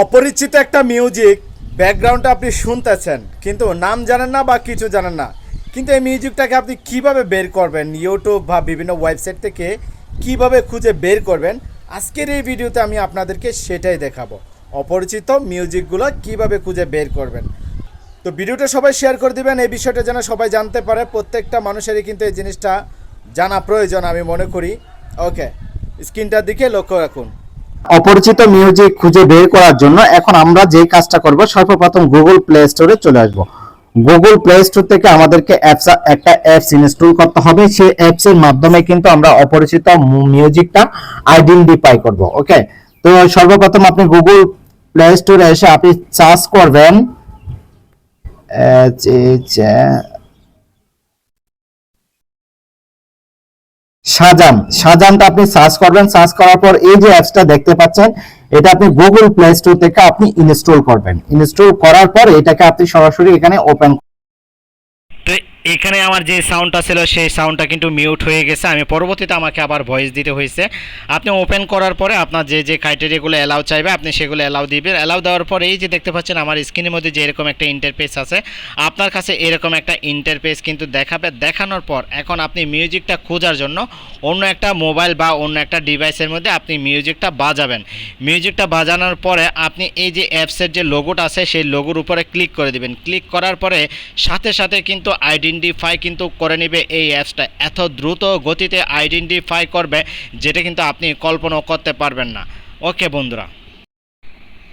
অপরিচিত একটা মিউজিক ব্যাকগ্রাউন্ডে আপনি শুনতেছেন, কিন্তু নাম জানেন না বা কিছু জানেন না। কিন্তু এই মিউজিকটাকে আপনি কিভাবে বের করবেন, ইউটিউব বা বিভিন্ন ওয়েবসাইট থেকে কিভাবে খুঁজে বের করবেন, আজকের এই ভিডিওতে আমি আপনাদেরকে সেটাই দেখাবো। অপরিচিত মিউজিকগুলো কিভাবে খুঁজে বের করবেন। তো ভিডিওটা সবাই শেয়ার করে দিবেন, এই বিষয়টা যেন সবাই জানতে পারে। প্রত্যেকটা মানুষেরই কিন্তু এই জিনিসটা জানা প্রয়োজন আমি মনে করি। ওকে, স্ক্রিনটার দিকে লক্ষ্য রাখুন। অপরিচিত মিউজিক খুঁজে বের করার জন্য এখন আমরা যে কাজটা করব, সর্বপ্রথম গুগল প্লে স্টোরে চলে আসব। গুগল প্লে স্টোর থেকে আমাদেরকে একটা অ্যাপস ইনস্টল করতে হবে। সেই অ্যাপস এর মাধ্যমে কিন্তু আমরা অপরিচিত মিউজিকটা আইডেন্টিফাই করব। ওকে, তো সর্বপ্রথম আপনি গুগল প্লে স্টোরে এসে আপনি সার্চ করবেন শাহজাহানটা আপনি সার্চ করবেন। সার্চ করার পর এই যে অ্যাপসটা দেখতে পাচ্ছেন, এটা আপনি গুগল প্লে স্টোর থেকে আপনি ইনস্টল করবেন। ইনস্টল করার পর এটাকে আপনি সরাসরি এখানে ওপেন। তো এখানে আমার যে সাউন্ডটা ছিল সেই সাউন্ডটা কিন্তু মিউট হয়ে গেছে। আমি পরবর্তীতে আমাকে আবার ভয়েস দিতে হয়েছে। আপনি ওপেন করার পরে আপনার যে যে ক্রাইটেরিয়াগুলো অ্যালাউ চাইবে আপনি সেগুলো অ্যালাউ দিবেন। অ্যালাউ দেওয়ার পরে এই যে দেখতে পাচ্ছেন আমার স্ক্রিনের মধ্যে যে এরকম একটা ইন্টারফেস আছে, আপনার কাছে এরকম একটা ইন্টারফেস কিন্তু দেখাবে। দেখানোর পর এখন আপনি মিউজিকটা খোঁজার জন্য অন্য একটা মোবাইল বা অন্য একটা ডিভাইসের মধ্যে আপনি মিউজিকটা বাজাবেন। মিউজিকটা বাজানোর পরে আপনি এই যে অ্যাপসের যে লোগোটা আছে সেই লোগোর উপরে ক্লিক করে দিবেন। ক্লিক করার পরে সাথে সাথে কিন্তু আইডেন্টিফাই কিন্তু করে নেবে এই অ্যাপসটা। এত দ্রুত গতিতে আইডেন্টিফাই করবে যেটা কিন্তু আপনি কল্পনাও করতে পারবেন না। ওকে বন্ধুরা,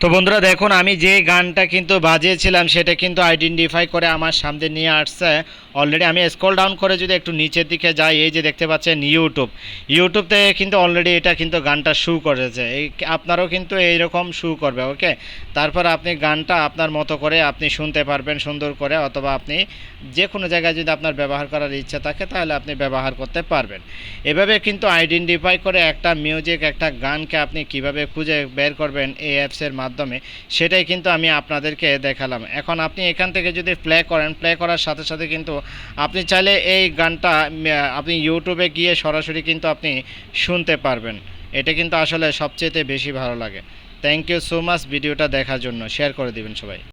তো বন্ধুরা দেখুন আমি যে গানটা কিন্তু বাজিয়েছিলাম সেটা কিন্তু আইডেন্টিফাই করে আমার সামনে নিয়ে আসছে অলরেডি। আমি স্ক্রল ডাউন করে যদি একটু নিচের দিকে যাই, এই যে দেখতে পাচ্ছেন ইউটিউব থেকে কিন্তু অলরেডি এটা কিন্তু গানটা শু করেছে। এই আপনারও কিন্তু এইরকম শু করবে। ওকে, তারপর আপনি গানটা আপনার মতো করে আপনি শুনতে পারবেন সুন্দর করে, অথবা আপনি যে কোনো জায়গায় যদি আপনার ব্যবহার করার ইচ্ছা থাকে তাহলে আপনি ব্যবহার করতে পারবেন। এভাবে কিন্তু আইডেন্টিফাই করে একটা মিউজিক, একটা গানকে আপনি কিভাবে খুঁজে বের করবেন এই অ্যাপসের মাধ্যমে, সেটাই কিন্তু আমি আপনাদেরকে দেখালাম। এখন আপনি এখান থেকে যদি প্লে করেন, প্লে করার সাথে সাথে কিন্তু আপনি চাইলে এই গানটা আপনি ইউটিউবে গিয়ে সরাসরি কিন্তু আপনি শুনতে পারবেন। এটা কিন্তু আসলে সবচেয়ে বেশি ভালো লাগে। থ্যাংক ইউ সো মাচ ভিডিওটা দেখার জন্য। শেয়ার করে দিবেন সবাই।